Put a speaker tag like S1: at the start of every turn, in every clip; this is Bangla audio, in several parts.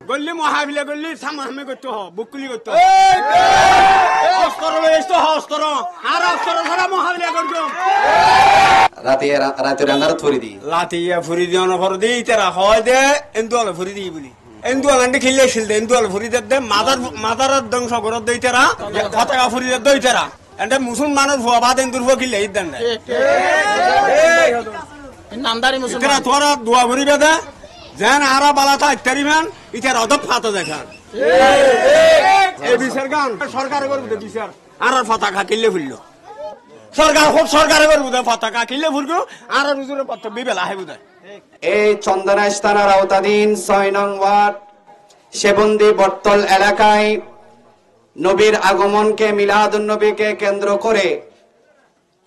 S1: গল্লি মহাবিলে গল্লি সামহামে করতে হ বুকুলি করতে অস্ত্র লইছ হ অস্ত্র আর অস্ত্র ছাড়া মহাবিলে করছো
S2: রাতের আন্ধার থরি দি
S1: লাতিয়া ফুরি দিও না ফর দি তেরা হয় দে এন্দুয়ালে ফুরি দি বলি এন্দুয়াল আন্ডি খিলে ছিল দে এন্দুয়ালে ফুরি দে মাদার ধ্বংস করত দেই তেরা পতাকা ফুরি দই তেরা এন্ড মুসলমানের ভুয়া বাদ এন্দুর ভুয়া খিলে ইদান না
S3: নামদারি মুসলমান
S1: তেরা তোরা দোয়া ফুরি বেদা যেন আরা বালাতা ইত্যারিমান ইতার অদপ ফাতো দেখান এই বিচার গান সরকার করবো বিচার আর পতাকা কিনলে ফুললো সরকার করবো পতাকা কিনলে ফুলবো আর রুজুরে পত্র বিবেলা হে বুঝায়
S2: এই চন্দনা স্থানার আওতাধীন ৬ নং ওয়ার্ড সেবন্দি বটতল এলাকায় নবীর আগমনকে মিলাদুন্নবীকে কেন্দ্র করে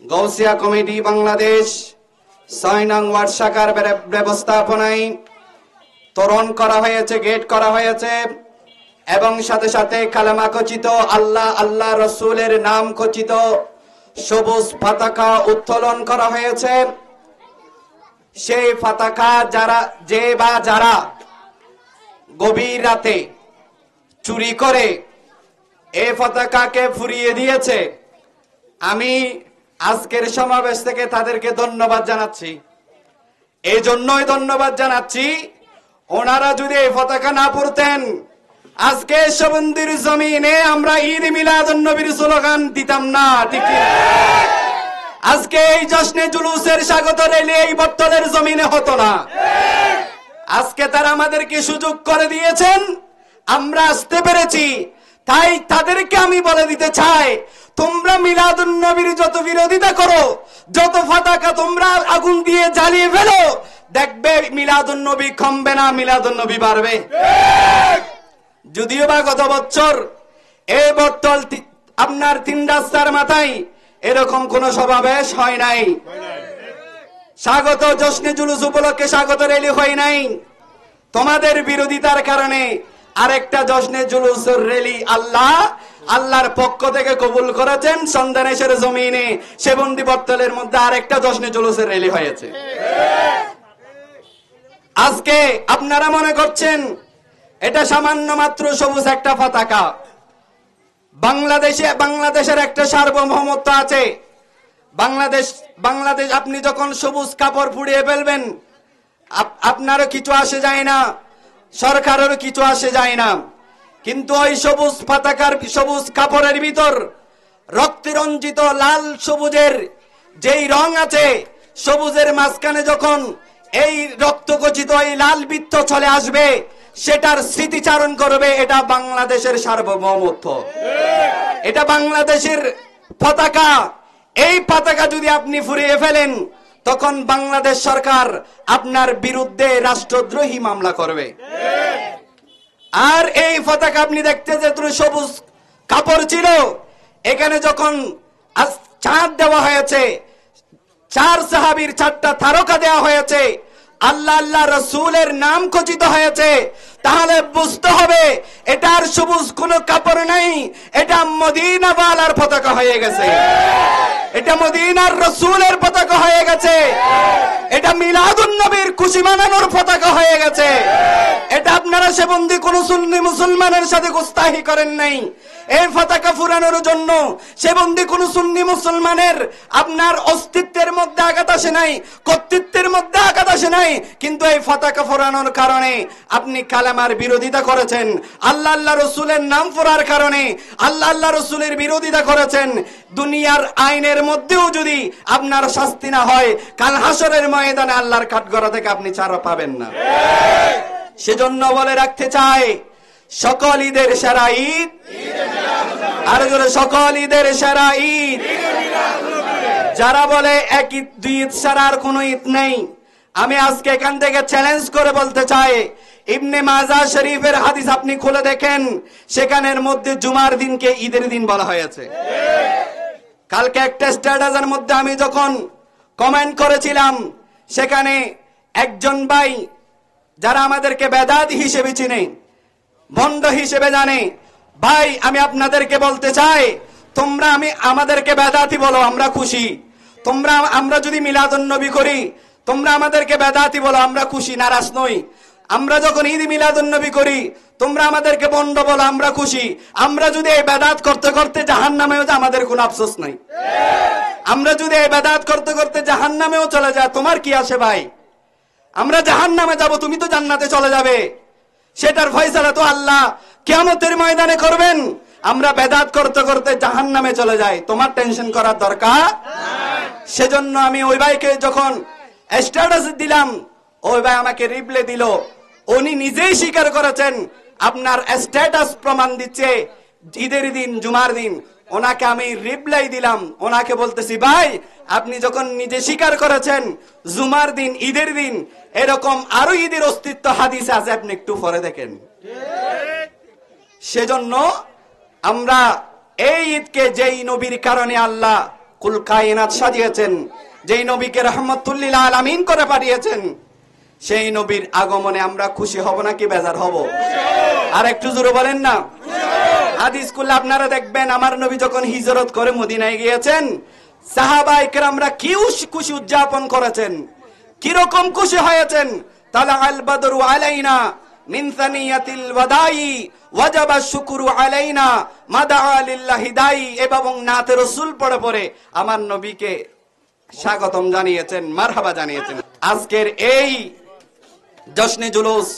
S2: গৌসিয়া কমিটি বাংলাদেশ ৬ নং ওয়ার্ড শাখার ব্যবস্থাপনায় তোরণ করা হয়েছে, গেট করা হয়েছে এবং সাথে সাথে কালেমা খচিত আল্লাহ আল্লাহ রসুলের নাম খচিত সবুজ পতাকা উত্তোলন করা হয়েছে। সেই পতাকা যারা গভীর রাতে চুরি করে এই পতাকাকে ফুরিয়ে দিয়েছে, আমি আজকের সমাবেশ থেকে তাদেরকে ধন্যবাদ জানাচ্ছি। এই জন্যই ধন্যবাদ জানাচ্ছি, ওনারা যদি এই পতাকা না পড়তেন আজকে সেবন্দির জমিনে আমরা ঈদ মিলাদুন্নবীর স্লোগান দিতাম না। ঠিক আজকে এই জশ্নে জুলুসের স্বাগত র্যালি এই বটতলের জমিনে হতো না। আজকে তারা আমাদেরকে সুযোগ করে দিয়েছেন, আমরা আসতে পেরেছি। তাই তাদেরকে আমি বলে দিতে চাই, তোমরা মিলাদুন্নবীর যত বিরোধিতা করো, যত পতাকা তোমরা আগুন দিয়ে জ্বালিয়ে ফেলো, দেখবে মিলাদুন্নবী কমবে না, মিলাদুন্নবী বাড়বে। যদিও বা গত বছর এই বটতল আপনার ৩ রাস্তার মাথায় এরকম কোন সমাবেশ হয় নাই, স্বাগত জশ্নে জুলুস উপলক্ষে স্বাগত র্যালি হয় নাই। তোমাদের বিরোধিতার কারণে আরেকটা জশ্নে জুলুসের র্যালি আল্লাহর পক্ষ থেকে কবুল করেছেন। সন্ধানেশের জমিনে সেবন্দি বটতলের মধ্যে আরেকটা জশ্নে জুলুসের র্যালি হয়েছে। আজকে আপনারা মনে করছেন এটা সামান্য মাত্র সবুজ একটা পতাকা। বাংলাদেশের একটা সার্বভৌমত্ব আছে। বাংলাদেশ আপনি যখন সবুজ কাপড় পুড়িয়ে ফেলবেন, আপনারও কিছু আসে যায় না, সরকারেরও কিছু আসে যায় না। কিন্তু ওই সবুজ পতাকার সবুজ কাপড়ের ভিতর রক্তে রঞ্জিত লাল সবুজের যেই রং আছে, সবুজের মাঝখানে যখন এই রক্তগোচিত এই লাল বৃত্ত চলে আসবে, সেটার স্মৃতিচারণ করবে এটা বাংলাদেশের সার্বভৌমত্ব, এটা বাংলাদেশের পতাকা। এই পতাকা যদি আপনি ফুরিয়ে ফেলেন, তখন বাংলাদেশ সরকার আপনার বিরুদ্ধে রাষ্ট্রদ্রোহী মামলা করবে। আর এই পতাকা আপনি দেখতে যে সবুজ কাপড় ছিল, এখানে যখন চাঁদ দেওয়া হয়েছে, 4 সাহাবীর 4টা তারকা দেওয়া হয়েছে, আল্লাহ আল্লাহ রসুলের নাম খচিত হয়েছে, তাহলে বুঝতে হবে এটার সবুজ কোনো কাপড় নাই, এটা মদিনাওয়ালার পতাকা হয়ে গেছে, এটা মদিনার রসুলের পতাকা হয়ে গেছে, এটা মিলাদুন্নবীর খুশি মানানোর পতাকা হয়ে গেছে। এটা আপনারা সেবন্দি কোন সুন্নি মুসলমানের সাথে গুস্তাহি করেন নাই। এই পতাকা ফুরানোর জন্য সেবন্দি কোন সুন্নি মুসলমানের আপনার অস্তিত্বের মধ্যে আঘাত আসে নাই, কর্তৃত্বের মধ্যে আঘাত আসে নাই। কিন্তু এই পতাকা ফুরানোর কারণে আপনি কালেমার বিরোধিতা করেছেন, আল্লাহ আল্লাহ রসুলের নাম ফুরার কারণে আল্লাহ আল্লাহ রসুলের বিরোধিতা করেছেন। দুনিয়ার আইনের মধ্যেও যদি আপনার শাস্তি না হয়, কাল হাসরের ময়দানে আল্লাহর কাঠগড়া থেকে আপনি ছাড়া পাবেন না। সেজন্য বলে রাখতে চাই, সকল ঈদের সেরা ঈদ, আর জোরে সকল ঈদের সেরা ঈদ। যারা বলে এক ঈদ 2 ঈদ ছাড়া আর কোন ঈদ নেই, আমি আজকে এখান থেকে চ্যালেঞ্জ করে বলতে চাই, ইবনে মাজাহ শরীফের হাদিস আপনি খুলে দেখেন, সেখানের মধ্যে জুমার দিনকে ঈদের দিন বলা হয়েছে। কালকে একটা স্ট্যাটাসের মধ্যে আমি যখন কমেন্ট করেছিলাম, সেখানে একজন ভাই যারা আমাদেরকে বেদাত হিসেবে চিনে, ভণ্ড হিসেবে জানে, ভাই আমি আপনাদেরকে বলতে চাই, তোমরা আমাদেরকে বেদাতি বলো, আমরা খুশি। আমরা যদি মিলাদুন্নবী করি, তোমরা আমাদেরকে বেদাতি বলো, আমরা খুশি, নারাজ নই। আমরা যখন ঈদ মিলাদুন নবী করি, তোমরা আমাদেরকে বন্ড বলো, আমরা খুশি। আমরা যদি এই বেদাত করতে করতে জাহান্নামেও যা, আমাদের কোনো আফসোস নাই। আমরা যদি এই বেদাত করতে করতে জাহান্নামেও চলে যায়, তোমার কি আসে ভাই? আমরা জাহান্নামে যাব, তুমি তো জান্নাতে চলে যাবে। সেটার ফয়সালা তো আল্লাহ কিয়ামতের ময়দানে করবেন। আমরা বেদাত করতে করতে জাহান্নামে চলে যাই, তোমার টেনশন করার দরকার। সেজন্য আমি ওই ভাইকে যখন স্ট্যাটাস দিলাম, ওই ভাই আমাকে রিপ্লাই দিল। উনি নিজেই স্বীকার করেছেন, আপনার স্ট্যাটাস প্রমাণ দিচ্ছে ঈদের দিন, জুমার দিন। ওনাকে আমি রিপ্লাই দিলাম, ওনাকে বলতেছি, ভাই আপনি যখন নিজে স্বীকার করেছেন জুমার দিন, ঈদের দিন, এরকম আরো ঈদের অস্তিত্ব হাদিসে আছে, আপনি একটু পরে দেখেন। সেজন্য আমরা এই ঈদকে যেই নবীর কারণে আল্লাহ কুল কায়নাত সাজিয়েছেন, যেই নবীকে রহমতুল্লিল আলামিন করে পাঠিয়েছেন, সেই নবীর আগমনে আমরা খুশি হব নাকি বেজার হব? আর একটু জোরে বলেন না। হাদিস কুল আপনারা দেখবেন, আমার নবী যখন হিজরত করে মদিনায় গিয়েছেন, সাহাবায়ে কেরামরা কি খুশি উদযাপন করেছেন, কি রকম খুশি হয়েছেন। তালাআল বাদরু আলাইনা মিন সানিয়াতিল ওয়াদাই ওয়াজাবা শুকরু আলাইনা মাদআ লিল্লাহি দাই, এবং নাতে রাসূল পড়ে পড়ে আমার নবীকে স্বাগতম জানিয়েছেন, মারহাবা জানিয়েছেন। আজকের এই জশ্নে জুলুস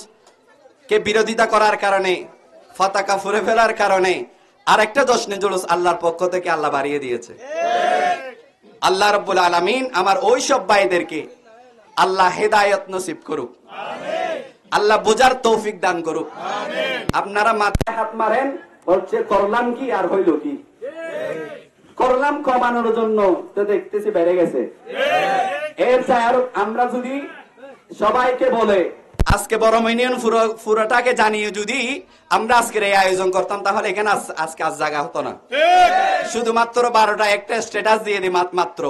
S2: কে বিরোধিতা করার কারণে, পতাকা ফুরে ফেলার কারণে আরেকটা জশ্নে জুলুস আল্লাহর পক্ষ থেকে আল্লাহ বাড়িয়ে দিয়েছে। আল্লাহ রাব্বুল আলামিন আমার ওই সব ভাইদেরকে আল্লাহ হেদায়েত নসিব করুক, আল্লাহ বোঝার তৌফিক দান করুক। আপনারা মাথায় হাত মারেন, বলছে করলাম কি আর হইল কি? করলাম কমানোর জন্য তো দেখতেছি বেড়ে গেছে। এর চাই আরো আমরা যদি সবাইকে বলে, আজকে বড় ইউনিয়ন পুরোটাকে জানিয়ে যদি আমরা আজকের এই আয়োজন করতাম, তাহলে এখানে আজকে জায়গা হতো না। শুধুমাত্র 12টা একটা স্ট্যাটাস দিয়ে দিই মাত্র,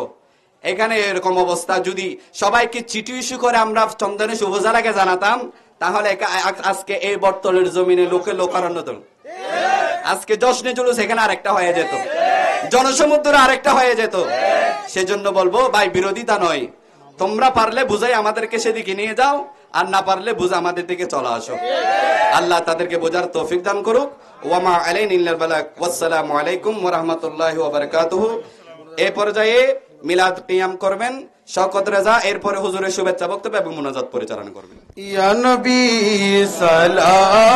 S2: এখানে এরকম অবস্থা। যদি সবাইকে চিঠি ইস্যু করে আমরা চন্দনের উপজেলাকে জানাতাম, তাহলে আজকে এই বটতলের জমিনে লোকে লোকারণ্য হতো। আজকে জশ্নে জুলুস এখানে আরেকটা হয়ে যেত, জনসমুদ্র আরেকটা হয়ে যেত। সেজন্য বলবো ভাই, বিরোধিতা নয়, তোমরা পারলে বুঝাই আমাদেরকে সেদিকে নিয়ে যাও, আর না পারলে বুঝা আমাদের দিকে চলে আসো। আল্লাহ তাদেরকে বোঝার তৌফিক দান করুক। ওয়ামা আলাইনা ইল্লাল বালাগ। ওয়াসসালামু আলাইকুম ওয়া রাহমাতুল্লাহি ওয়া বারাকাতুহু। এই পর্যায়ে মিলাদ কিয়াম করবেন শওকত রেজা, এরপরে হুজুরের শুভেচ্ছা বক্তব্য এবং মুনাজাত পরিচালনা করবেন।
S3: ইয়া নবী সালাম।